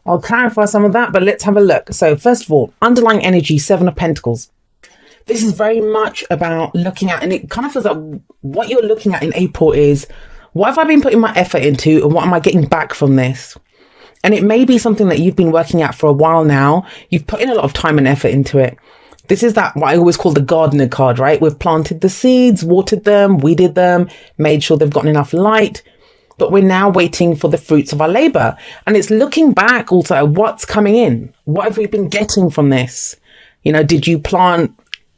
I'll clarify some of that, but let's have a look. So first of all, underlying energy, Seven of Pentacles. This is very much about looking at, and it kind of feels like what you're looking at in April is, what have I been putting my effort into and what am I getting back from this? And it may be something that you've been working at for a while now. You've put in a lot of time and effort into it. This is that, what I always call the gardener card, right? We've planted the seeds, watered them, weeded them, made sure they've gotten enough light, but we're now waiting for the fruits of our labor. And it's looking back also at what's coming in. What have we been getting from this? You know, did you plant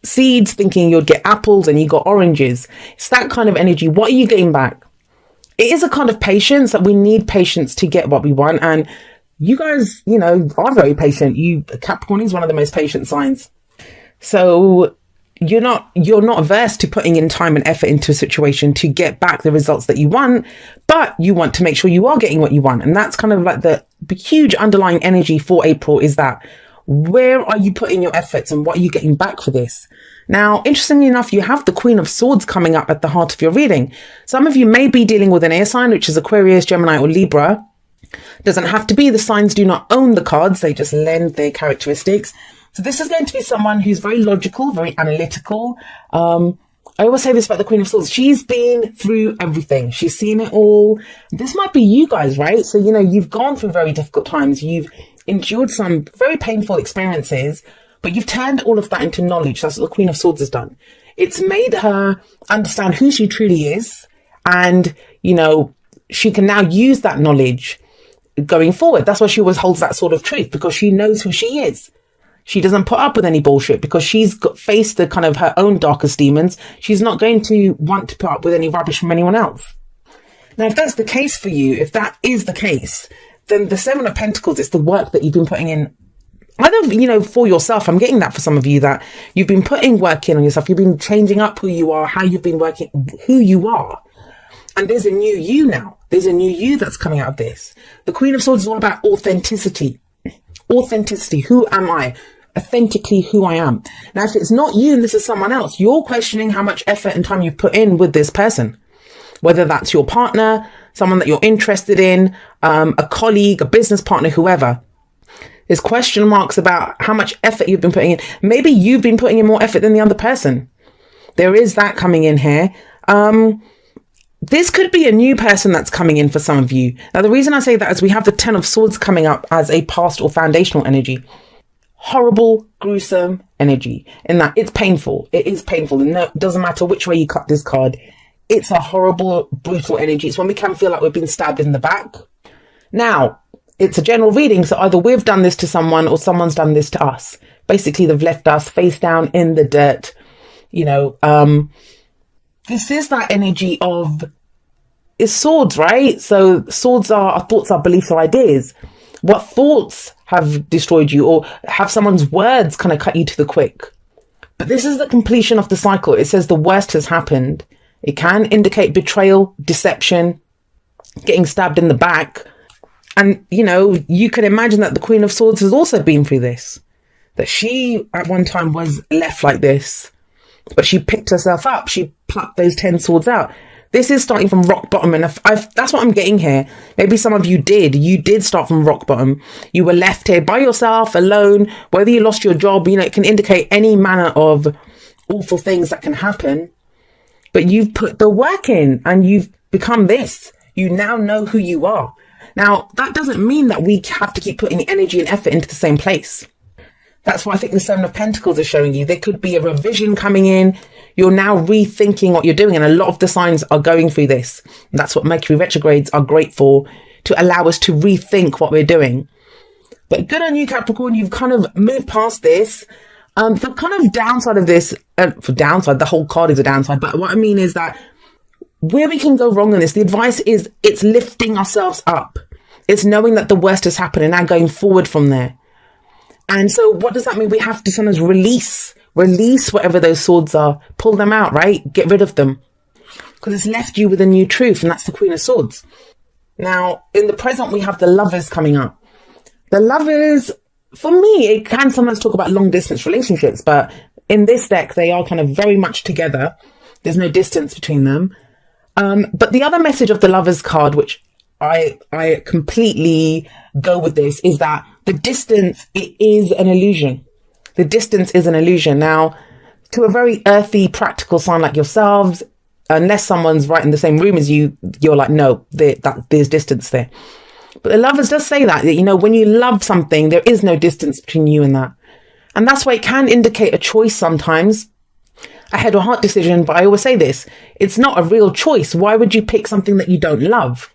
seeds thinking you'd get apples and you got oranges? It's that kind of energy. What are you getting back? It is a kind of patience that we need patience to get what we want. And you guys, you know, are very patient. Capricorn is one of the most patient signs. So you're not averse to putting in time and effort into a situation to get back the results that you want, but you want to make sure you are getting what you want. And that's kind of like the huge underlying energy for April, is that where are you putting your efforts and what are you getting back for this? Now, interestingly enough, you have the Queen of Swords coming up at the heart of your reading. Some of you may be dealing with an air sign, which is Aquarius, Gemini, or Libra. Doesn't have to be. The signs do not own the cards. They just lend their characteristics. So this is going to be someone who's very logical, very analytical. I always say this about the Queen of Swords. She's been through everything. She's seen it all. This might be you guys, right? So, you know, you've gone through very difficult times. You've endured some very painful experiences, but you've turned all of that into knowledge. That's what the Queen of Swords has done. It's made her understand who she truly is. And, you know, she can now use that knowledge going forward. That's why she always holds that sort of truth, because she knows who she is. She doesn't put up with any bullshit because she's faced the kind of her own darkest demons. She's not going to want to put up with any rubbish from anyone else. Now, if that's the case for you, if that is the case, then the Seven of Pentacles is the work that you've been putting in. Either, you know, for yourself. I'm getting that for some of you, that you've been putting work in on yourself. You've been changing up who you are, how you've been working, who you are. And there's a new you now. There's a new you that's coming out of this. The Queen of Swords is all about authenticity. Authenticity. Who am I? Authentically who I am. Now, if it's not you and this is someone else, you're questioning how much effort and time you've put in with this person. Whether that's your partner, someone that you're interested in, a colleague, a business partner, whoever. There's question marks about how much effort you've been putting in. Maybe you've been putting in more effort than the other person. There is that coming in here. This could be a new person that's coming in for some of you. Now, the reason I say that is we have the Ten of Swords coming up as a past or foundational energy. Horrible, gruesome energy, in that it's painful. It is painful. And no, it doesn't matter which way you cut this card. It's a horrible, brutal energy. It's when we can feel like we've been stabbed in the back. Now, it's a general reading. So either we've done this to someone or someone's done this to us. Basically, they've left us face down in the dirt. You know, this is that energy of, it's swords, right? So swords are our thoughts, our beliefs, our ideas. What thoughts have destroyed you, or have someone's words kind of cut you to the quick? But this is the completion of the cycle. It says the worst has happened. It can indicate betrayal, deception, getting stabbed in the back. And, you know, you can imagine that the Queen of Swords has also been through this. That she at one time was left like this, but she picked herself up. She plucked those 10 swords out. This is starting from rock bottom. And that's what I'm getting here. Maybe some of you did start from rock bottom. You were left here by yourself, alone, whether you lost your job, you know, it can indicate any manner of awful things that can happen. But you've put the work in and you've become this. You now know who you are. Now, that doesn't mean that we have to keep putting energy and effort into the same place. That's why I think the Seven of Pentacles is showing you. There could be a revision coming in. You're now rethinking what you're doing. And a lot of the signs are going through this. And that's what Mercury retrogrades are great for, to allow us to rethink what we're doing. But good on you, Capricorn. You've kind of moved past this. The kind of downside of this, for downside, the whole card is a downside. But what I mean is that where we can go wrong in this, the advice is it's lifting ourselves up. It's knowing that the worst has happened and now going forward from there. And so what does that mean? We have to sometimes release whatever those swords are, pull them out, right? Get rid of them, because it's left you with a new truth. And that's the Queen of Swords. Now, in the present, we have the Lovers coming up. The Lovers, for me, it can sometimes talk about long distance relationships, but in this deck, they are kind of very much together. There's no distance between them. But the other message of the Lovers card, which I completely go with this is that the distance, it is an illusion. The distance is an illusion. Now, to a very earthy, practical sign like yourselves, unless someone's right in the same room as you, you're like, no, there's distance there. But the lovers does say that, you know, when you love something, there is no distance between you and that. And that's why it can indicate a choice sometimes, a head or heart decision. But I always say this, it's not a real choice. Why would you pick something that you don't love?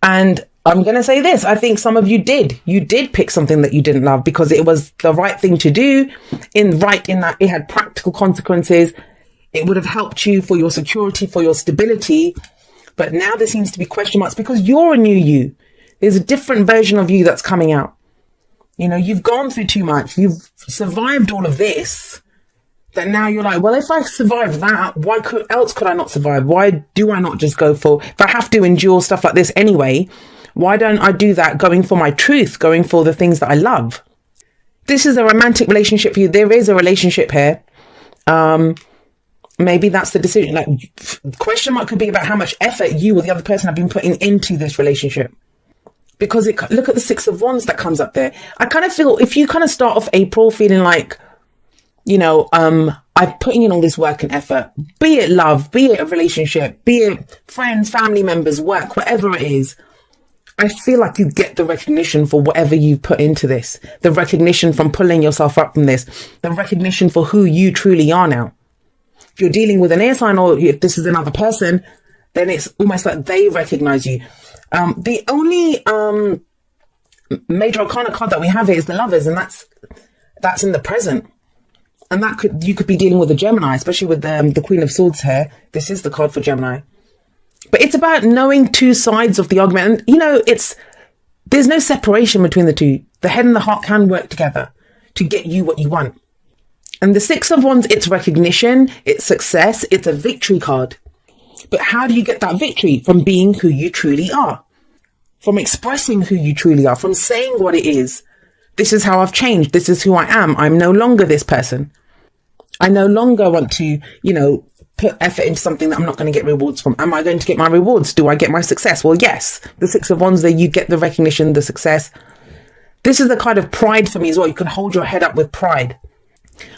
And I'm going to say this, I think some of you did. You did pick something that you didn't love because it was the right thing to do, in that it had practical consequences. It would have helped you for your security, for your stability. But now there seems to be question marks because you're a new you. There's a different version of you that's coming out. You know, you've gone through too much. You've survived all of this. That now you're like, well, if I survived that, why else could I not survive? Why do I not just go for, if I have to endure stuff like this anyway, why don't I do that going for my truth, going for the things that I love? This is a romantic relationship for you. There is a relationship here. Maybe that's the decision. Like, question mark could be about how much effort you or the other person have been putting into this relationship. Because look at the Six of Wands that comes up there. I kind of feel if you kind of start off April feeling like, you know, I'm putting in all this work and effort, be it love, be it a relationship, be it friends, family members, work, whatever it is. I feel like you get the recognition for whatever you put into this, the recognition from pulling yourself up from this, the recognition for who you truly are now. If you're dealing with an air sign or if this is another person, then it's almost like they recognize you. The only major arcana card that we have here is the Lovers, and that's in the present. And you could be dealing with a Gemini, especially with the Queen of Swords here. This is the card for Gemini. But it's about knowing two sides of the argument. And, you know, there's no separation between the two. The head and the heart can work together to get you what you want. And the Six of Wands, it's recognition, it's success, it's a victory card. But how do you get that victory? From being who you truly are. From expressing who you truly are. From saying what it is. This is how I've changed. This is who I am. I'm no longer this person. I no longer want to, you know, put effort into something that I'm not going to get rewards from. Am I going to get my rewards? Do I get my success? Well, yes. The Six of Wands there, you get the recognition, the success. This is the kind of pride for me as well. You can hold your head up with pride.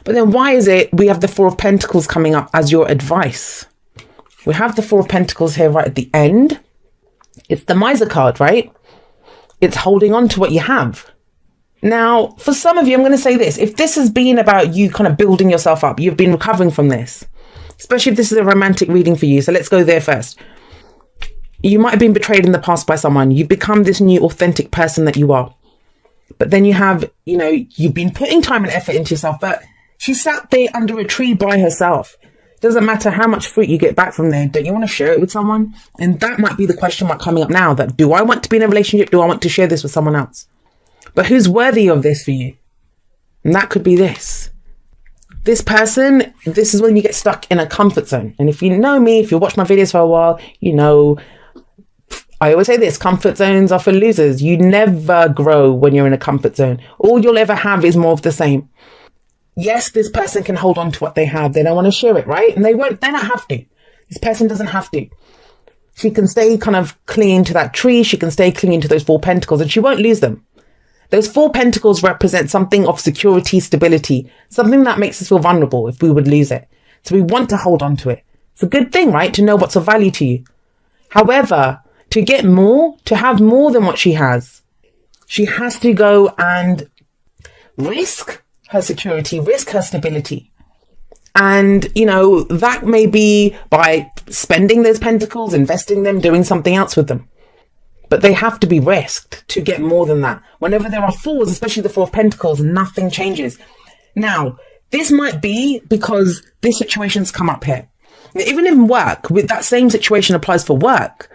But then why is it we have the Four of Pentacles coming up as your advice? We have the Four of Pentacles here right at the end. It's the Miser card, right? It's holding on to what you have. Now, for some of you, I'm going to say this. If this has been about you kind of building yourself up, you've been recovering from this, especially if this is a romantic reading for you. So let's go there first. You might have been betrayed in the past by someone. You've become this new authentic person that you are. But then you have, you know, you've been putting time and effort into yourself, but she sat there under a tree by herself. Doesn't matter how much fruit you get back from there. Don't you want to share it with someone? And that might be the question mark coming up now, that do I want to be in a relationship? Do I want to share this with someone else? But who's worthy of this for you? And that could be this. This person, this is when you get stuck in a comfort zone. And if you know me, if you watch my videos for a while, you know, I always say this, comfort zones are for losers. You never grow when you're in a comfort zone. All you'll ever have is more of the same. Yes, this person can hold on to what they have. They don't want to share it, right? And they don't have to. This person doesn't have to. She can stay kind of clinging to that tree. She can stay clinging to those Four Pentacles and she won't lose them. Those Four Pentacles represent something of security, stability, something that makes us feel vulnerable if we would lose it. So we want to hold on to it. It's a good thing, right? To know what's of value to you. However, to get more, to have more than what she has to go and risk her security, risk her stability. And, you know, that may be by spending those pentacles, investing them, doing something else with them. But they have to be risked to get more than that. Whenever there are fours, especially the Four of Pentacles, nothing changes. Now, this might be because this situation's come up here. Even in work, with that same situation applies for work.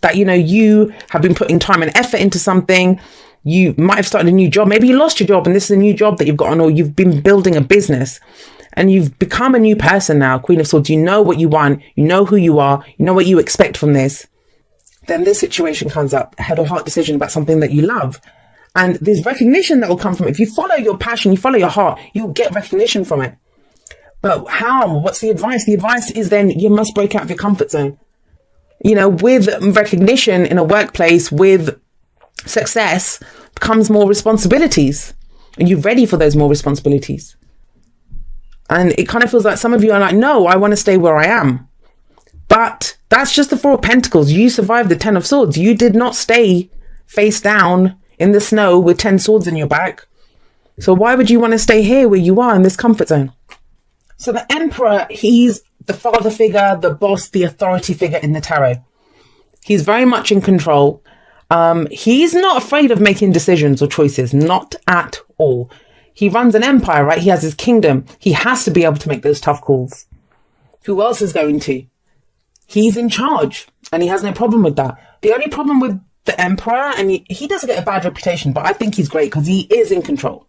That, you know, you have been putting time and effort into something. You might have started a new job. Maybe you lost your job and this is a new job that you've got on, or you've been building a business and you've become a new person now. Queen of Swords, you know what you want. You know who you are. You know what you expect from this. Then this situation comes up, head or heart decision about something that you love. And there's recognition that will come from it. If you follow your passion, you follow your heart, you'll get recognition from it. But how? What's the advice? The advice is then you must break out of your comfort zone. You know, with recognition in a workplace, with success comes more responsibilities. Are you ready for those more responsibilities? And it kind of feels like some of you are like, no, I want to stay where I am. But that's just the Four of Pentacles. You survived the Ten of Swords. You did not stay face down in the snow with 10 swords in your back. So why would you want to stay here where you are in this comfort zone? So the Emperor, he's the father figure, the boss, the authority figure in the tarot. He's very much in control. He's not afraid of making decisions or choices, not at all. He runs an empire, right? He has his kingdom. He has to be able to make those tough calls. Who else is going to? He's in charge and he has no problem with that. The only problem with the Emperor, and he doesn't get a bad reputation, but I think he's great because he is in control.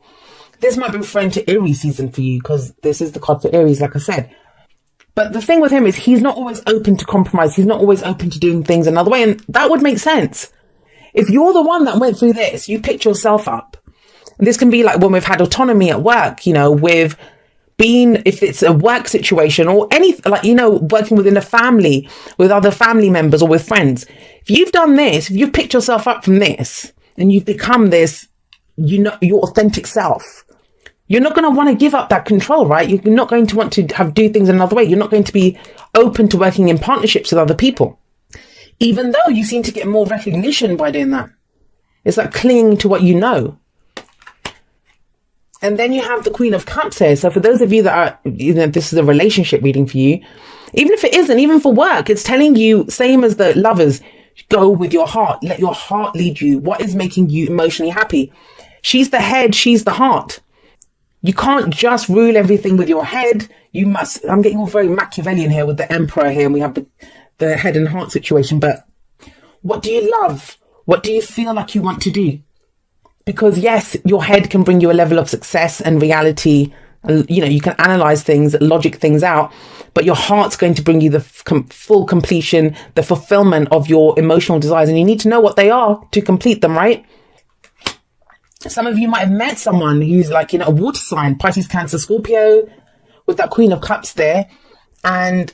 This might be referring to Aries season for you because this is the card for Aries, like I said. But the thing with him is he's not always open to compromise. He's not always open to doing things another way. And that would make sense. If you're the one that went through this, you picked yourself up. This can be like when we've had autonomy at work, you know, with being, if it's a work situation or any, like, you know, working within a family with other family members or with friends. If you've done this, if you've picked yourself up from this and you've become this, you know, your authentic self, you're not going to want to give up that control, right? You're not going to want to do things another way. You're not going to be open to working in partnerships with other people, even though you seem to get more recognition by doing that. It's like clinging to what you know. And then you have the Queen of Cups here. So for those of you that are, you know, this is a relationship reading for you, even if it isn't, even for work, it's telling you, same as the Lovers, go with your heart. Let your heart lead you. What is making you emotionally happy? She's the head. She's the heart. You can't just rule everything with your head. You must, I'm getting all very Machiavellian here with the Emperor here, and we have the head and heart situation. But what do you love? What do you feel like you want to do? Because yes, your head can bring you a level of success and reality. You know, you can analyze things, logic things out, but your heart's going to bring you the full completion, the fulfillment of your emotional desires. And you need to know what they are to complete them, right? Some of you might have met someone who's like, you know, a water sign, Pisces, Cancer, Scorpio, with that Queen of Cups there. And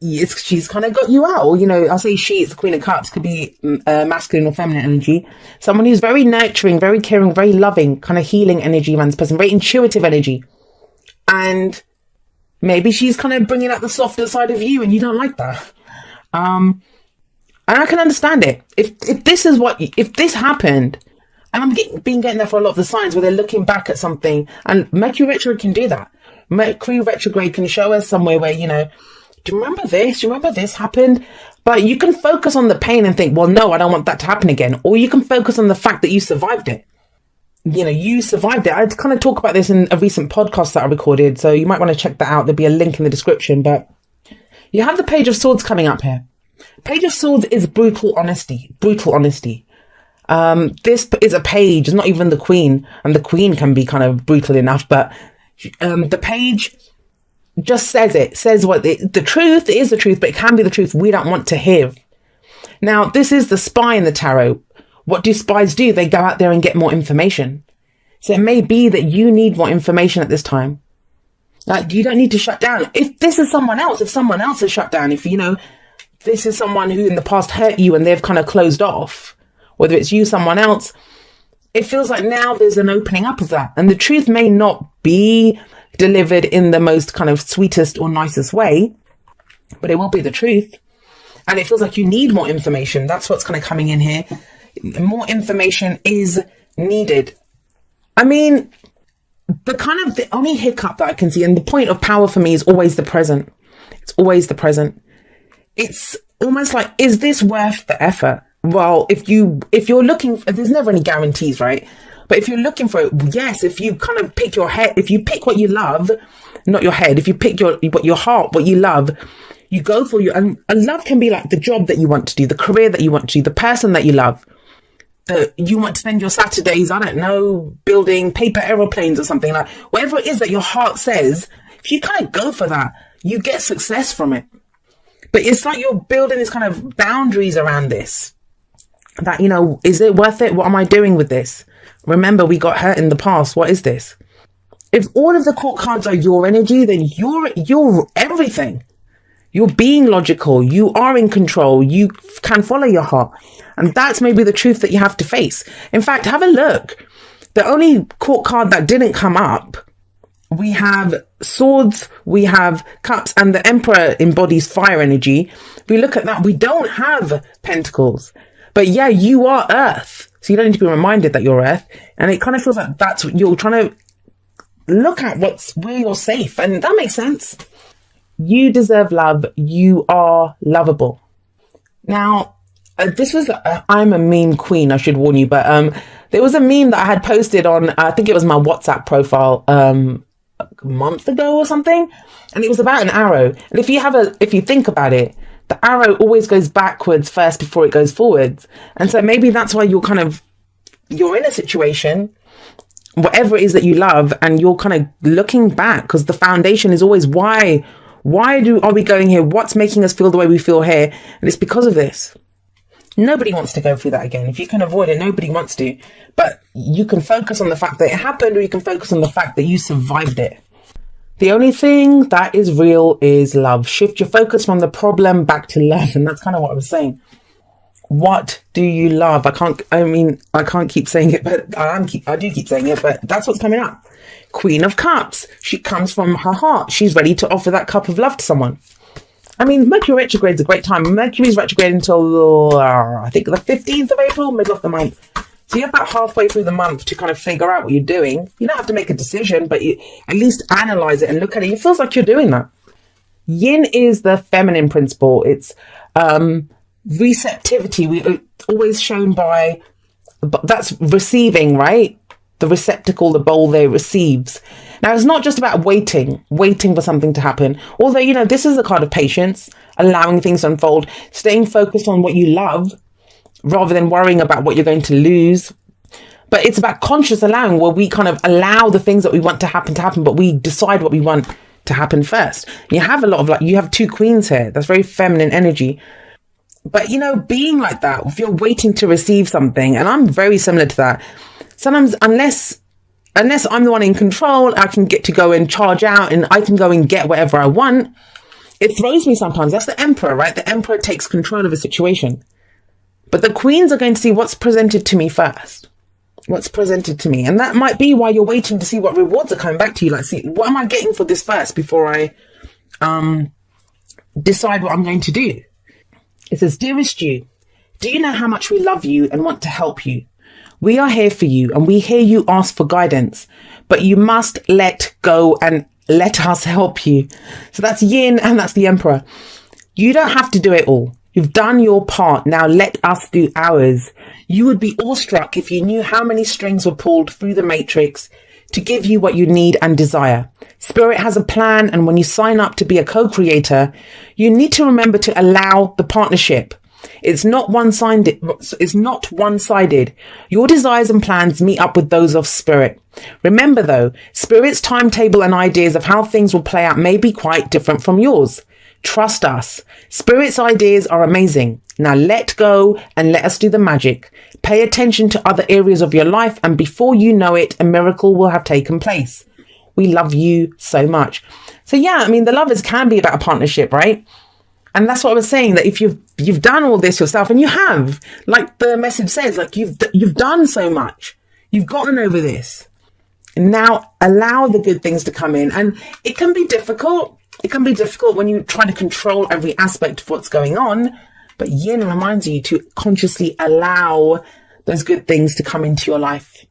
she's kind of got you out. Or, you know, I'll say she, it's the Queen of Cups, could be masculine or feminine energy. Someone who's very nurturing, very caring, very loving, kind of healing energy around this person, very intuitive energy. And maybe she's kind of bringing out the softer side of you and you don't like that. And I can understand it. If this happened, and I'm getting there for a lot of the signs where they're looking back at something, and Mercury retrograde can do that. Mercury retrograde can show us somewhere where, you know, do you remember this? Do you remember this happened? But you can focus on the pain and think, well, no, I don't want that to happen again. Or you can focus on the fact that you survived it. You know, you survived it. I kind of talk about this in a recent podcast that I recorded, so you might want to check that out. There'll be a link in the description. But you have the Page of Swords coming up here. Page of Swords is brutal honesty. Brutal honesty. This is a page, it's not even the Queen. And the Queen can be kind of brutal enough, but the Page just says what the truth is the truth, but it can be the truth we don't want to hear. Now, this is the spy in the tarot. What do spies do? They go out there and get more information. So it may be that you need more information at this time. Like, you don't need to shut down. If this is someone else, if someone else has shut down, if, you know, this is someone who in the past hurt you and they've kind of closed off, whether it's you, someone else, it feels like now there's an opening up of that. And the truth may not be delivered in the most kind of sweetest or nicest way, but it will be the truth. And it feels like you need more information. That's what's kind of coming in here. More information is needed. I mean, the only hiccup that I can see, and the point of power for me is always the present. It's always the present. It's almost like, is this worth the effort? Well, if you're looking, there's never any guarantees, right? But if you're looking for it, yes, if you kind of pick your head, if you pick what you love, not your head, if you pick your heart, what you love, you go for your, and love can be like the job that you want to do, the career that you want to do, the person that you love. You want to spend your Saturdays, I don't know, building paper aeroplanes or something, like whatever it is that your heart says, if you kind of go for that, you get success from it. But it's like you're building this kind of boundaries around this. That, you know, is it worth it? What am I doing with this? Remember, we got hurt in the past. What is this? If all of the court cards are your energy, then you're everything. You're being logical. You are in control. You can follow your heart. And that's maybe the truth that you have to face. In fact, have a look. The only court card that didn't come up, we have swords, we have cups, and the emperor embodies fire energy. If we look at that, we don't have pentacles. But yeah, you are earth. So you don't need to be reminded that you're earth. And it kind of feels like that's what you're trying to look at, where you're safe. And that makes sense. You deserve love. You are lovable. Now, this was, I'm a meme queen, I should warn you, but there was a meme that I had posted on, I think it was my WhatsApp profile a month ago or something. And it was about an arrow. And if you think about it, the arrow always goes backwards first before it goes forwards. And so maybe that's why you're in a situation, whatever it is that you love, and you're kind of looking back, because the foundation is always why are we going here? What's making us feel the way we feel here? And it's because of this. Nobody wants to go through that again. If you can avoid it, nobody wants to. But you can focus on the fact that it happened, or you can focus on the fact that you survived it. The only thing that is real is love. Shift your focus from the problem back to love. And that's kind of what I was saying. What do you love? I can't keep saying it, but I do keep saying it, but that's what's coming up. Queen of Cups. She comes from her heart. She's ready to offer that cup of love to someone. I mean, Mercury retrograde is a great time. Mercury's retrograde until, I think, the 15th of April, middle of the month. So you're about halfway through the month to kind of figure out what you're doing. You don't have to make a decision, but you at least analyze it and look at it. It feels like you're doing that. Yin is the feminine principle. It's receptivity. We always shown by, that's receiving, right? The receptacle, the bowl there receives. Now, it's not just about waiting for something to happen. Although, this is a card of patience, allowing things to unfold, staying focused on what you love rather than worrying about what you're going to lose. But it's about conscious allowing, where we kind of allow the things that we want to happen, but we decide what we want to happen first. You have a lot of you have two queens here. That's very feminine energy. But, being like that, if you're waiting to receive something, and I'm very similar to that, sometimes unless I'm the one in control, I can get to go and charge out and I can go and get whatever I want. It throws me sometimes. That's the emperor, right? The emperor takes control of a situation. But the queens are going to see what's presented to me first. What's presented to me. And that might be why you're waiting to see what rewards are coming back to you. Like, see, what am I getting for this first before I decide what I'm going to do? It says, dearest you, do you know how much we love you and want to help you? We are here for you and we hear you ask for guidance, but you must let go and let us help you. So that's yin and that's the emperor. You don't have to do it all. You've done your part. Now let us do ours. You would be awestruck if you knew how many strings were pulled through the matrix to give you what you need and desire. Spirit has a plan, and when you sign up to be a co-creator, you need to remember to allow the partnership. It's not one-sided. Your desires and plans meet up with those of Spirit. Remember though, Spirit's timetable and ideas of how things will play out may be quite different from yours. Trust us. Spirit's ideas are amazing. Now let go and let us do the magic. Pay attention to other areas of your life, and before you know it, a miracle will have taken place. We love you so much. So yeah, the lovers can be about a partnership, right? And that's what I was saying, that if you've done all this yourself, and you have, like the message says, like you've done so much, you've gotten over this. Now allow the good things to come in, and it can be difficult. It can be difficult when you try to control every aspect of what's going on. But yin reminds you to consciously allow those good things to come into your life.